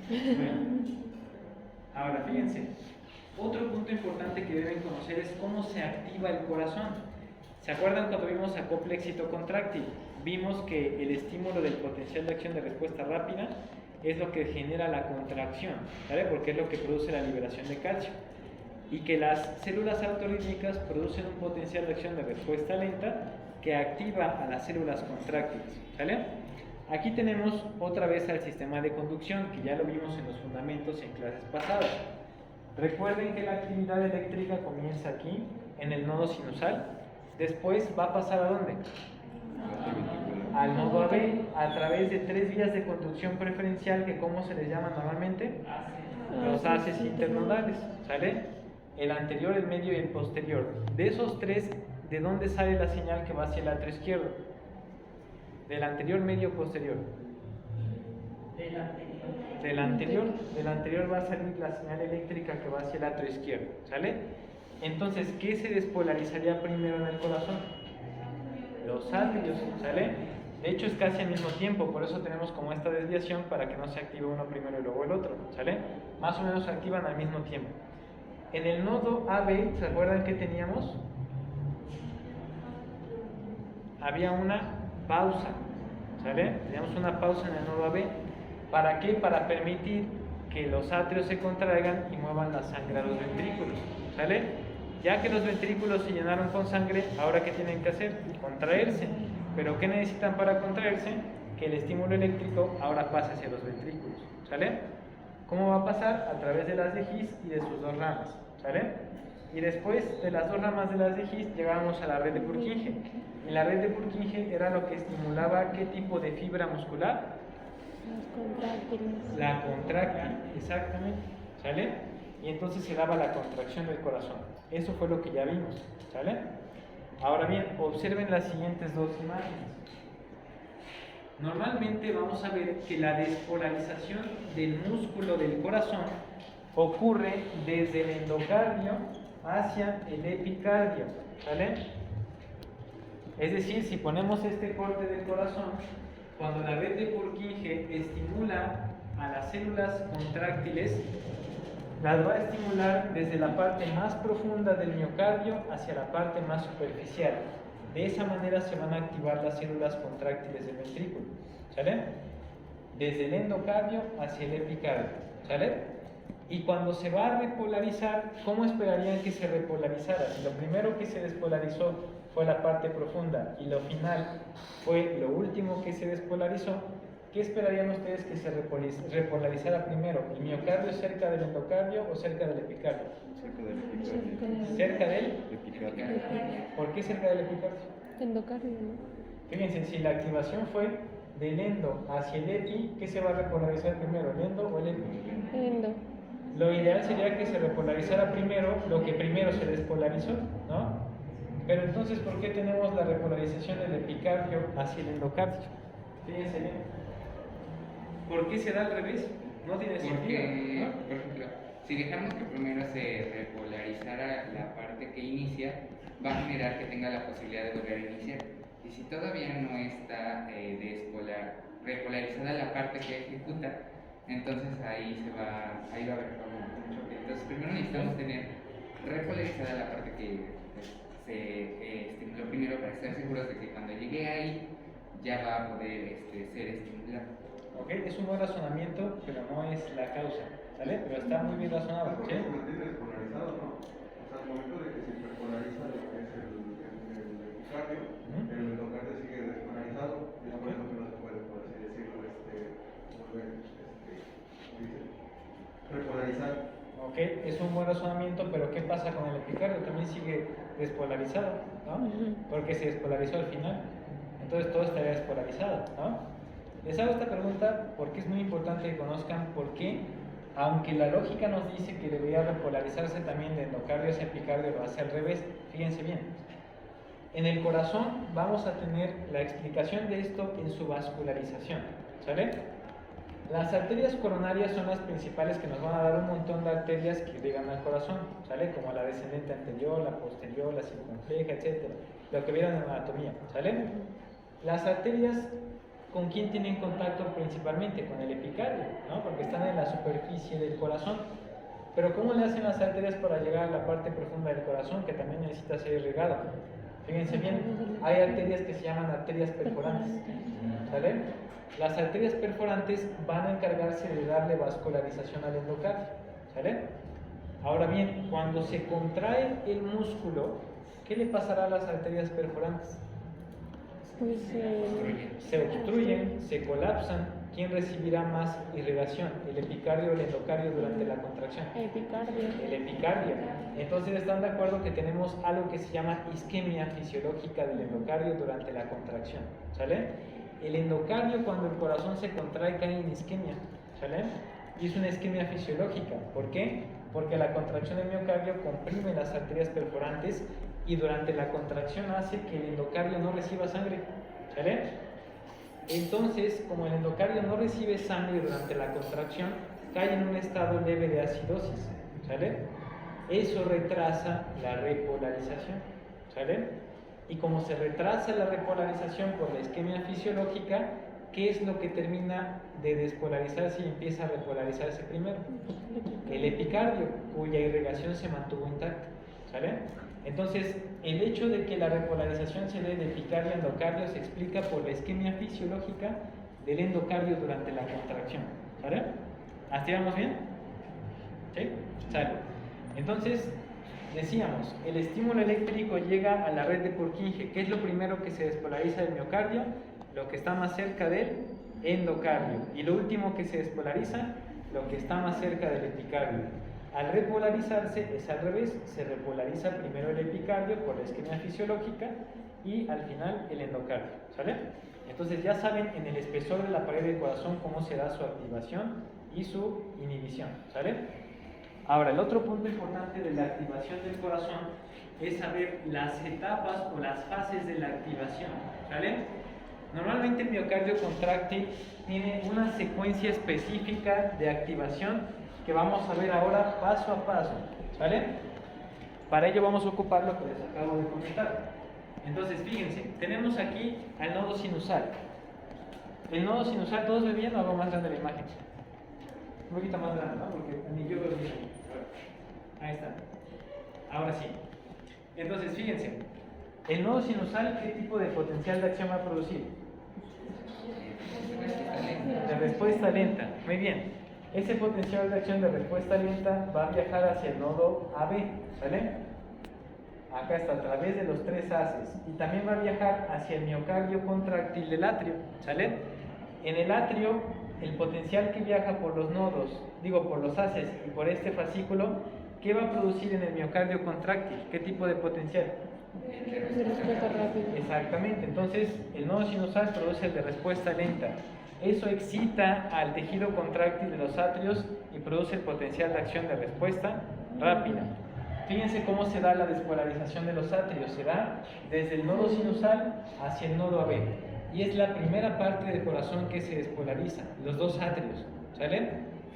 Bueno, ahora fíjense, otro punto importante que deben conocer es cómo se activa el corazón. ¿Se acuerdan cuando vimos acople excitocontráctil? Vimos que el estímulo del potencial de acción de respuesta rápida es lo que genera la contracción, ¿vale? Porque es lo que produce la liberación de calcio. Y que las células autorrítmicas producen un potencial de acción de respuesta lenta que activa a las células contráctiles, ¿vale? Aquí tenemos otra vez al sistema de conducción, que ya lo vimos en los fundamentos en clases pasadas. Recuerden que la actividad eléctrica comienza aquí, en el nodo sinusal. Después va a pasar ¿a dónde? Al nodo AB, a través de 3 vías de conducción preferencial, que ¿cómo se les llama normalmente? Los haces internodales, ¿sale? El anterior, el medio y el posterior. De esos 3, ¿de dónde sale la señal que va hacia el atrio izquierdo? Del anterior, medio, posterior. Del anterior va a salir la señal eléctrica que va hacia el atrio izquierdo, ¿sale? Entonces, ¿qué se despolarizaría primero en el corazón? Los atrios, ¿sale? De hecho es casi al mismo tiempo, por eso tenemos como esta desviación para que no se active uno primero y luego el otro, ¿sale? Más o menos se activan al mismo tiempo. En el nodo AB, ¿se acuerdan que teníamos? Había una pausa, ¿sale? Teníamos una pausa en el nodo AB. ¿Para qué? Para permitir que los atrios se contraigan y muevan la sangre a los ventrículos, ¿sale? Ya que los ventrículos se llenaron con sangre, ¿ahora qué tienen que hacer? Contraerse. ¿Pero qué necesitan para contraerse? Que el estímulo eléctrico ahora pase hacia los ventrículos, ¿sale? ¿Cómo va a pasar? A través de las de His y de sus dos ramas, ¿sale? Y después de las dos ramas de las de His llegamos a la red de Purkinje. Y la red de Purkinje era lo que estimulaba ¿qué tipo de fibra muscular? Las contráctiles. La contráctil, exactamente, ¿sale? Y entonces se daba la contracción del corazón. Eso fue lo que ya vimos, ¿sale? Ahora bien, observen las siguientes dos imágenes. Normalmente vamos a ver que la despolarización del músculo del corazón ocurre desde el endocardio hacia el epicardio, ¿sale? Es decir, si ponemos este corte del corazón, cuando la red de Purkinje estimula a las células contráctiles, las va a estimular desde la parte más profunda del miocardio hacia la parte más superficial. De esa manera se van a activar las células contráctiles del ventrículo, ¿sale? Desde el endocardio hacia el epicardio, ¿sale? Y cuando se va a repolarizar, ¿cómo esperarían que se repolarizara? Si lo primero que se despolarizó fue la parte profunda y lo final fue lo último que se despolarizó, ¿qué esperarían ustedes que se repolarizara primero? ¿El miocardio cerca del endocardio o cerca del epicardio? Cerca del epicardio. ¿Cerca del? Epicardio. ¿Por qué cerca del epicardio? Endocardio, ¿no? Fíjense, si la activación fue del endo hacia el epi, ¿qué se va a repolarizar primero? ¿El endo o el epi? Endo. Lo ideal sería que se repolarizara primero lo que primero se despolarizó, ¿no? Pero entonces, ¿por qué tenemos la repolarización del epicardio hacia el endocardio? Fíjense bien. ¿Por qué se da al revés? No tiene sentido, Porque, ¿no? por ejemplo, si dejamos que primero se repolarizara la parte que inicia, va a generar que tenga la posibilidad de volver a iniciar. Y si todavía no está repolarizada la parte que ejecuta, entonces ahí va a haber como un choque. Entonces primero necesitamos tener repolarizada la parte que se estimuló primero para estar seguros de que cuando llegue ahí ya va a poder ser estimulado. ¿Ok? Es un buen razonamiento, pero no es la causa, ¿sale? Pero está muy bien razonado, Porque ¿sí? se mantiene despolarizado, ¿no? O sea, al momento de que se hiperpolariza lo que es el epicardio, el endocardio sigue despolarizado, y es por eso que no se puede, por así decirlo, volver, ¿cómo dice? Repolarizar. Ok, es un buen razonamiento, pero ¿qué pasa con el epicardio? También sigue despolarizado, ¿no? Porque se despolarizó al final, entonces todo estaría despolarizado, ¿no? Les hago esta pregunta porque es muy importante que conozcan por qué, aunque la lógica nos dice que debería repolarizarse también de endocardio hacia epicardio, lo hace al revés. Fíjense bien, en el corazón vamos a tener la explicación de esto en su vascularización, ¿sale? Las arterias coronarias son las principales que nos van a dar un montón de arterias que llegan al corazón, ¿sale? Como la descendente anterior, la posterior, la circunfleja, etc. Lo que vieron en la anatomía, ¿sale? Las arterias, ¿con quién tienen contacto principalmente? Con el epicardio, ¿no? Porque están en la superficie del corazón. Pero ¿cómo le hacen las arterias para llegar a la parte profunda del corazón, que también necesita ser irrigado? Fíjense bien, hay arterias que se llaman arterias perforantes, ¿sale? Las arterias perforantes van a encargarse de darle vascularización al endocardio, ¿sale? Ahora bien, cuando se contrae el músculo, ¿qué le pasará a las arterias perforantes? Pues Se obstruyen, se colapsan. ¿Quién recibirá más irrigación? ¿El epicardio o el endocardio durante la contracción? epicardio. El epicardio. Entonces están de acuerdo que tenemos algo que se llama isquemia fisiológica del endocardio durante la contracción, ¿sale? El endocardio, cuando el corazón se contrae, cae en isquemia, ¿sale? Y es una isquemia fisiológica. ¿Por qué? Porque la contracción del miocardio comprime las arterias perforantes y durante la contracción hace que el endocardio no reciba sangre, ¿sale? Entonces, como el endocardio no recibe sangre durante la contracción, cae en un estado leve de acidosis, ¿sale? Eso retrasa la repolarización, ¿sale? Y como se retrasa la repolarización por la isquemia fisiológica, ¿qué es lo que termina de despolarizarse y empieza a repolarizarse primero? El epicardio, cuya irrigación se mantuvo intacta, ¿sale? Entonces, el hecho de que la repolarización se dé de epicardio a endocardio se explica por la isquemia fisiológica del endocardio durante la contracción, ¿sale? ¿Hasta ahí vamos bien? ¿Sí? ¿Sale? Entonces, decíamos, el estímulo eléctrico llega a la red de Purkinje. ¿Qué es lo primero que se despolariza del miocardio? Lo que está más cerca del endocardio. Y lo último que se despolariza, lo que está más cerca del epicardio. Al repolarizarse es al revés, se repolariza primero el epicardio por la isquemia fisiológica y al final el endocardio, ¿sale? Entonces ya saben en el espesor de la pared del corazón cómo se da su activación y su inhibición, ¿sale? Ahora, el otro punto importante de la activación del corazón es saber las etapas o las fases de la activación, ¿sale? Normalmente el miocardio contráctil tiene una secuencia específica de activación que vamos a ver ahora paso a paso, ¿vale? Para ello vamos a ocupar lo que les acabo de comentar. Entonces, fíjense, tenemos aquí al nodo sinusal. El nodo sinusal, ¿todos ven bien o hago más grande la imagen? Un poquito más grande, ¿no? Porque ni yo veo bien. Ahí está. Ahora sí. Entonces, fíjense, el nodo sinusal, ¿qué tipo de potencial de acción va a producir? De respuesta lenta. Muy bien. Ese potencial de acción de respuesta lenta va a viajar hacia el nodo AB, ¿sale? Acá está, a través de los tres haces. Y también va a viajar hacia el miocardio contráctil del atrio, ¿sale? En el atrio, el potencial que viaja por los nodos, por los haces y por este fascículo, ¿qué va a producir en el miocardio contráctil? ¿Qué tipo de potencial? De respuesta rápida. Exactamente, entonces el nodo sinusal produce el de respuesta lenta. Eso excita al tejido contráctil de los atrios y produce el potencial de acción de respuesta rápida. Fíjense cómo se da la despolarización de los atrios. Se da desde el nodo sinusal hacia el nodo AB. Y es la primera parte del corazón que se despolariza, los dos atrios, ¿sale?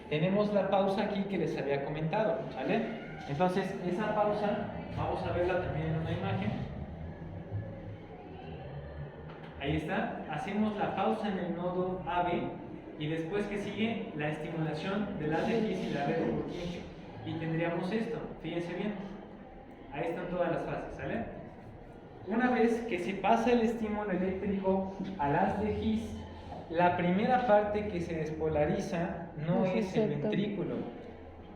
Tenemos la pausa aquí que les había comentado, ¿sale? Entonces, esa pausa, vamos a verla también en una imagen. Ahí está, hacemos la pausa en el nodo AB y después que sigue la estimulación del ATX y la red de Purkinje. Y tendríamos esto, fíjense bien, ahí están todas las fases, ¿sale? una vez que se pasa el estímulo eléctrico al haz de His, la primera parte que se despolariza no Es el es el septo. ventrículo,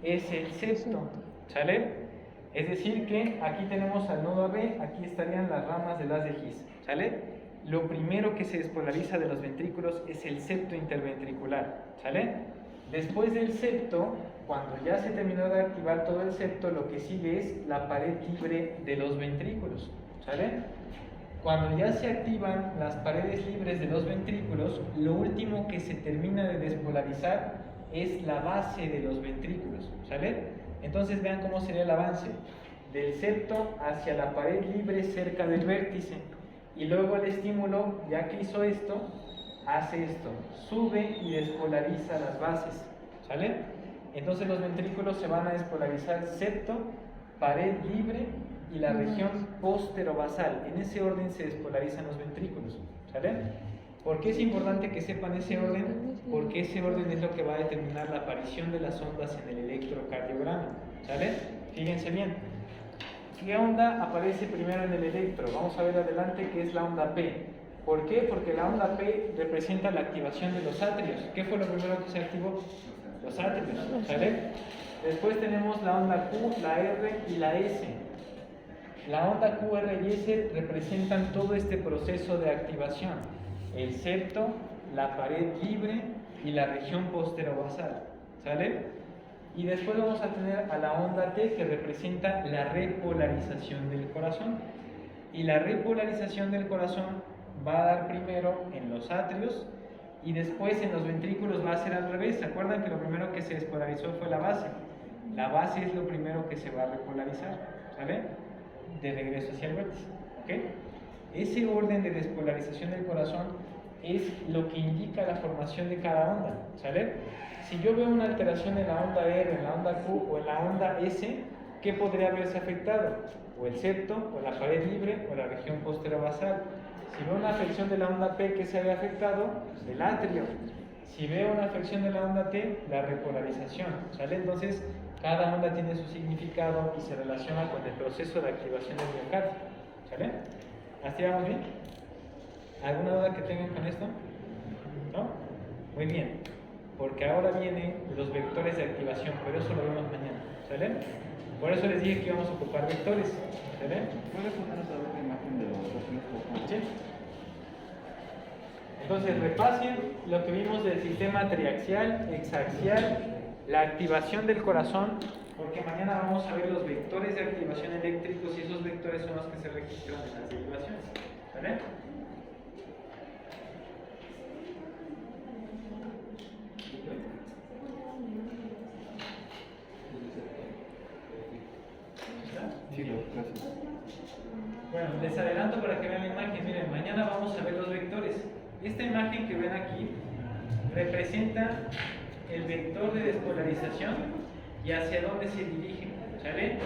es el septo, ¿sale? Es decir que aquí tenemos al nodo AB, aquí estarían las ramas del haz de His, ¿sale? Lo primero que se despolariza de los ventrículos es el septo interventricular, ¿sale? Después del septo, cuando ya se terminó de activar todo el septo, lo que sigue es la pared libre de los ventrículos, ¿sale? Cuando ya se activan las paredes libres de los ventrículos, lo último que se termina de despolarizar es la base de los ventrículos, ¿sale? Entonces vean cómo sería el avance del septo hacia la pared libre cerca del vértice, y luego el estímulo, ya que hizo esto, hace esto, sube y despolariza las bases, ¿sale? Entonces los ventrículos se van a despolarizar septo, pared libre y la región posterobasal. En ese orden se despolarizan los ventrículos, ¿sale? ¿Por qué es importante que sepan ese orden? Porque ese orden es lo que va a determinar la aparición de las ondas en el electrocardiograma, ¿sale? Fíjense bien. ¿Qué onda aparece primero en el electro? Vamos a ver adelante qué es la onda P. ¿Por qué? Porque la onda P representa la activación de los atrios. ¿Qué fue lo primero que se activó? Los atrios, ¿sale? Después tenemos la onda Q, la R y la S. La onda Q, R y S representan todo este proceso de activación. El septo, la pared libre y la región posterobasal, ¿sale? Y después vamos a tener a la onda T, que representa la repolarización del corazón. Y la repolarización del corazón va a dar primero en los atrios y después en los ventrículos va a ser al revés. ¿Se acuerdan que lo primero que se despolarizó fue la base? La base es lo primero que se va a repolarizar, ¿sale? De regreso hacia el vértice, ¿ok? Ese orden de despolarización del corazón es lo que indica la formación de cada onda, ¿sale? Si yo veo una alteración en la onda R, en la onda Q o en la onda S, ¿qué podría haberse afectado? O el septo, o la pared libre, o la región posterobasal. Si veo una afección de la onda P, ¿qué se había afectado? El atrio. Si veo una afección de la onda T, la repolarización, ¿sale? Entonces, cada onda tiene su significado y se relaciona con el proceso de activación del miocardio, ¿sale? ¿Hasta ahí vamos bien? ¿Alguna duda que tengan con esto? ¿No? Muy bien. Porque ahora vienen los vectores de activación, pero eso lo vemos mañana, ¿sale? Por eso les dije que íbamos a ocupar vectores, ¿sale? ¿Puedes poner otra vez la imagen de los dos? ¿Sí? Entonces repasen lo que vimos del sistema triaxial, hexaxial, la activación del corazón, porque mañana vamos a ver los vectores de activación eléctricos y esos vectores son los que se registran en las derivaciones, ¿vale? Sí, gracias. Bueno, les adelanto para que vean la imagen. Miren, mañana vamos a ver los vectores. Esta imagen que ven aquí representa el vector de despolarización y hacia dónde se dirige, ¿sale?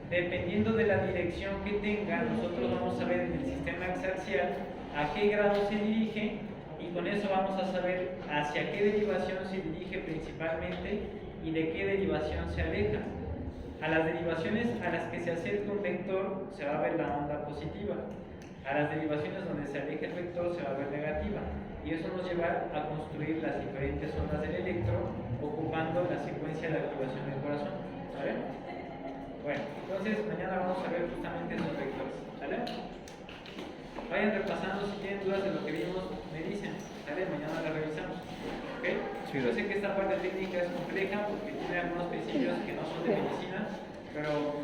Dependiendo de la dirección que tenga, nosotros vamos a ver en el sistema hexaxial a qué grado se dirige y con eso vamos a saber hacia qué derivación se dirige principalmente y de qué derivación se aleja. A las derivaciones a las que se acerca un vector se va a ver la onda positiva. A las derivaciones donde se aleja el vector se va a ver negativa. Y eso nos lleva a construir las diferentes ondas del electro ocupando la secuencia de activación del corazón, ¿vale? Bueno, entonces mañana vamos a ver justamente esos vectores, ¿vale? Vayan repasando, si tienen dudas de lo que vimos, me dicen, ¿sale? Mañana la revisamos, ¿ok? Sí, Yo sé que esta parte técnica es compleja porque tiene algunos principios que no son de medicina, pero